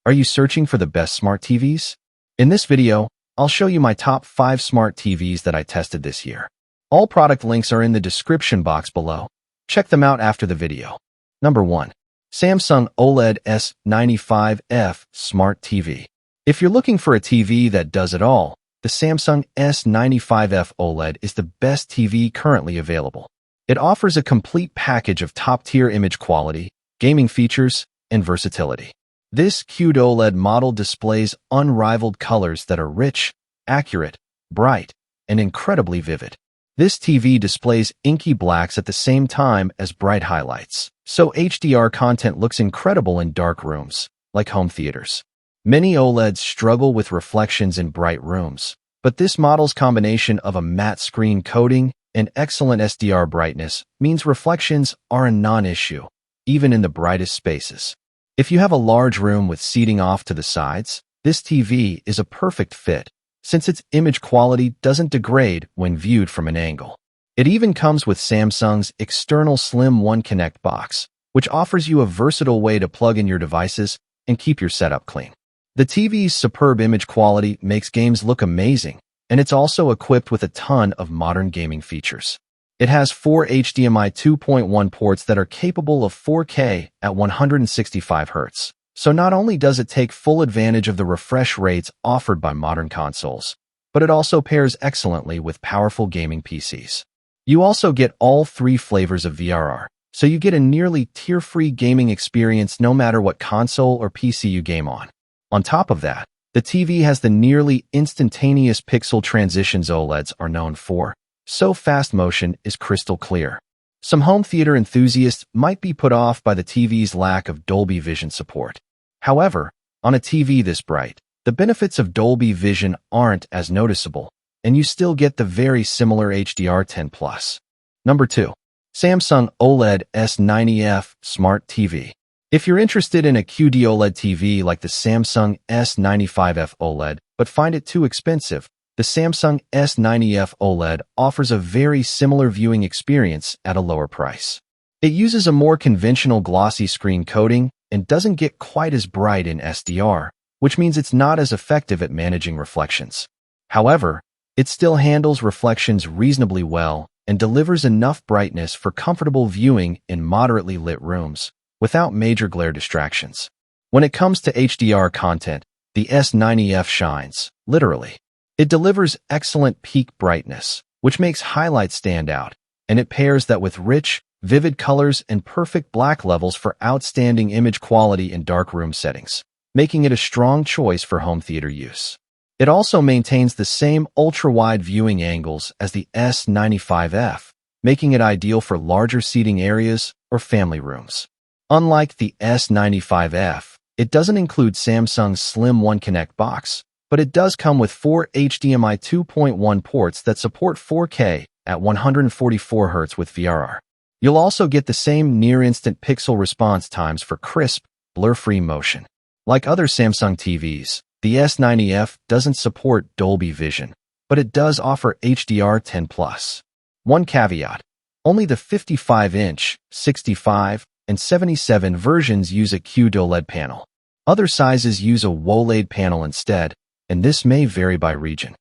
Are you searching for the best smart TVs? In this video, I'll show you my top 5 smart TVs that I tested this year. All product links are in the description box below. Check them out after the video. Number 1. Samsung OLED S95F Smart TV. If you're looking for a TV that does it all, the Samsung S95F OLED is the best TV currently available. It offers a complete package of top-tier image quality, gaming features, and versatility. This QLED model displays unrivaled colors that are rich, accurate, bright, and incredibly vivid. This TV displays inky blacks at the same time as bright highlights, so HDR content looks incredible in dark rooms, like home theaters. Many OLEDs struggle with reflections in bright rooms, but this model's combination of a matte screen coating and excellent SDR brightness means reflections are a non-issue, even in the brightest spaces. If you have a large room with seating off to the sides, this TV is a perfect fit, since its image quality doesn't degrade when viewed from an angle. It even comes with Samsung's external Slim One Connect box, which offers you a versatile way to plug in your devices and keep your setup clean. The TV's superb image quality makes games look amazing, and it's also equipped with a ton of modern gaming features. It has 4 HDMI 2.1 ports that are capable of 4K at 165 Hz. So not only does it take full advantage of the refresh rates offered by modern consoles, but it also pairs excellently with powerful gaming PCs. You also get all 3 flavors of VRR, so you get a nearly tear-free gaming experience no matter what console or PC you game on. On top of that, the TV has the nearly instantaneous pixel transitions OLEDs are known for, so fast motion is crystal clear. Some home theater enthusiasts might be put off by the TV's lack of Dolby Vision support. However, on a TV this bright, the benefits of Dolby Vision aren't as noticeable, and you still get the very similar HDR10+. Number 2. Samsung OLED S90F Smart TV. If you're interested in a QD-OLED TV like the Samsung S95F OLED, but find it too expensive, the Samsung S90F OLED offers a very similar viewing experience at a lower price. It uses a more conventional glossy screen coating and doesn't get quite as bright in SDR, which means it's not as effective at managing reflections. However, it still handles reflections reasonably well and delivers enough brightness for comfortable viewing in moderately lit rooms, without major glare distractions. When it comes to HDR content, the S90F shines, literally. It delivers excellent peak brightness, which makes highlights stand out, and it pairs that with rich, vivid colors and perfect black levels for outstanding image quality in dark room settings, making it a strong choice for home theater use. It also maintains the same ultra-wide viewing angles as the S95F, making it ideal for larger seating areas or family rooms. Unlike the S95F, it doesn't include Samsung's Slim One Connect box, but it does come with 4 HDMI 2.1 ports that support 4K at 144 Hz with VRR. You'll also get the same near-instant pixel response times for crisp, blur-free motion. Like other Samsung TVs, the S90F doesn't support Dolby Vision, but it does offer HDR10+. One caveat: only the 55-inch, 65, and 77 versions use a QLED panel. Other sizes use a OLED panel instead, and this may vary by region.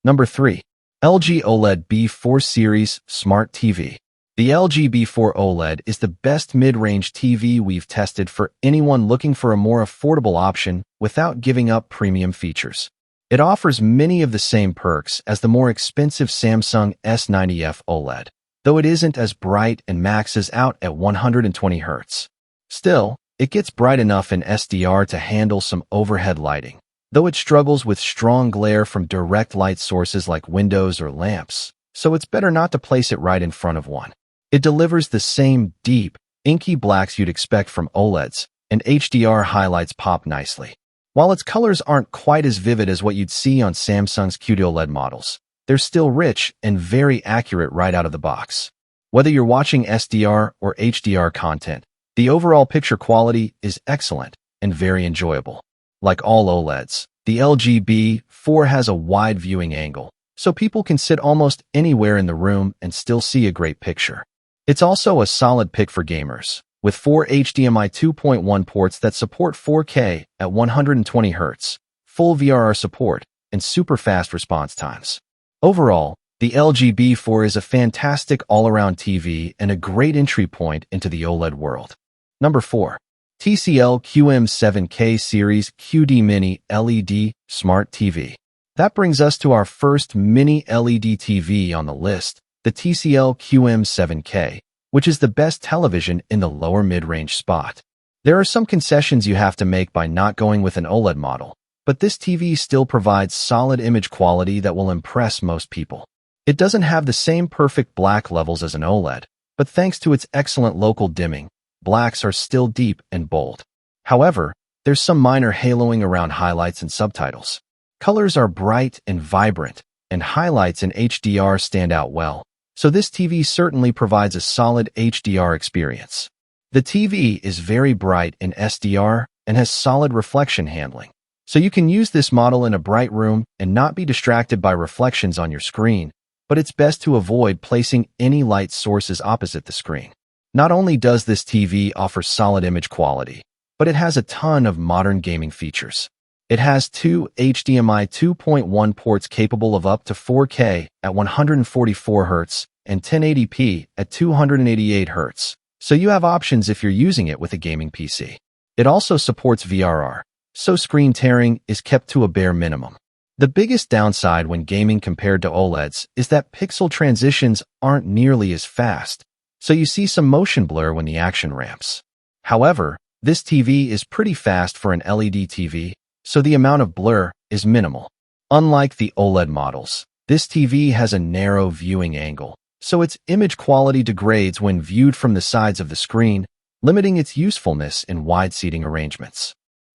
Number 3. LG OLED B4 Series Smart TV. The LG B4 OLED is the best mid-range TV we've tested for anyone looking for a more affordable option without giving up premium features. It offers many of the same perks as the more expensive Samsung S90F OLED, though it isn't as bright and maxes out at 120 Hz. Still, it gets bright enough in SDR to handle some overhead lighting, though it struggles with strong glare from direct light sources like windows or lamps, so it's better not to place it right in front of one. It delivers the same deep, inky blacks you'd expect from OLEDs, and HDR highlights pop nicely. While its colors aren't quite as vivid as what you'd see on Samsung's QLED models, they're still rich and very accurate right out of the box. Whether you're watching SDR or HDR content, the overall picture quality is excellent and very enjoyable. Like all OLEDs, the LG B4 has a wide viewing angle, so people can sit almost anywhere in the room and still see a great picture. It's also a solid pick for gamers, with 4 HDMI 2.1 ports that support 4K at 120 Hz, full VRR support, and super fast response times. Overall, the LG B4 is a fantastic all-around TV and a great entry point into the OLED world. Number 4. TCL QM7K Series QD Mini LED Smart TV. That brings us to our first mini LED TV on the list, the TCL QM7K, which is the best television in the lower mid-range spot. There are some concessions you have to make by not going with an OLED model, but this TV still provides solid image quality that will impress most people. It doesn't have the same perfect black levels as an OLED, but thanks to its excellent local dimming, blacks are still deep and bold. However, there's some minor haloing around highlights and subtitles. Colors are bright and vibrant, and highlights in HDR stand out well, so this TV certainly provides a solid HDR experience. The TV is very bright in SDR and has solid reflection handling, so you can use this model in a bright room and not be distracted by reflections on your screen, but it's best to avoid placing any light sources opposite the screen. Not only does this TV offer solid image quality, but it has a ton of modern gaming features. It has 2 HDMI 2.1 ports capable of up to 4K at 144 Hz and 1080p at 288 Hz, so you have options if you're using it with a gaming PC. It also supports VRR, so screen tearing is kept to a bare minimum. The biggest downside when gaming compared to OLEDs is that pixel transitions aren't nearly as fast, so you see some motion blur when the action ramps. However, this TV is pretty fast for an LED TV, so the amount of blur is minimal. Unlike the OLED models, this TV has a narrow viewing angle, so its image quality degrades when viewed from the sides of the screen, limiting its usefulness in wide seating arrangements.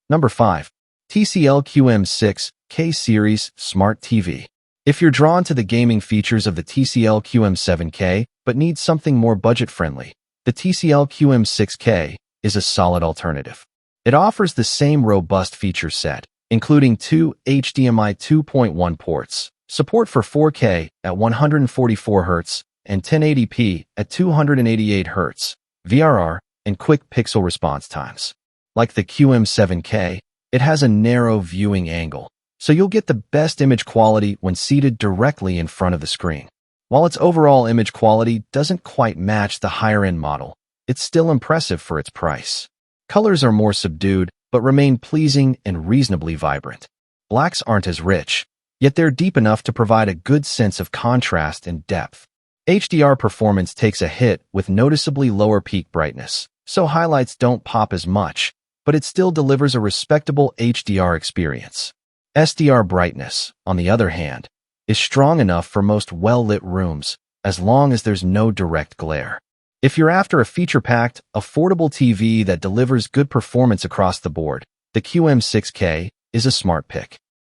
Number 5. TCL QM6K Series Smart TV. If you're drawn to the gaming features of the TCL QM7K but need something more budget-friendly, the TCL QM6K is a solid alternative. It offers the same robust feature set, including 2 HDMI 2.1 ports, support for 4K at 144 Hz and 1080p at 288 Hz, VRR, and quick pixel response times. Like the QM7K, it has a narrow viewing angle, so you'll get the best image quality when seated directly in front of the screen. While its overall image quality doesn't quite match the higher-end model, it's still impressive for its price. Colors are more subdued, but remain pleasing and reasonably vibrant. Blacks aren't as rich, yet they're deep enough to provide a good sense of contrast and depth. HDR performance takes a hit with noticeably lower peak brightness, so highlights don't pop as much, but it still delivers a respectable HDR experience. SDR brightness, on the other hand, is strong enough for most well-lit rooms, as long as there's no direct glare. If you're after a feature-packed, affordable TV that delivers good performance across the board, the QM6K is a smart pick.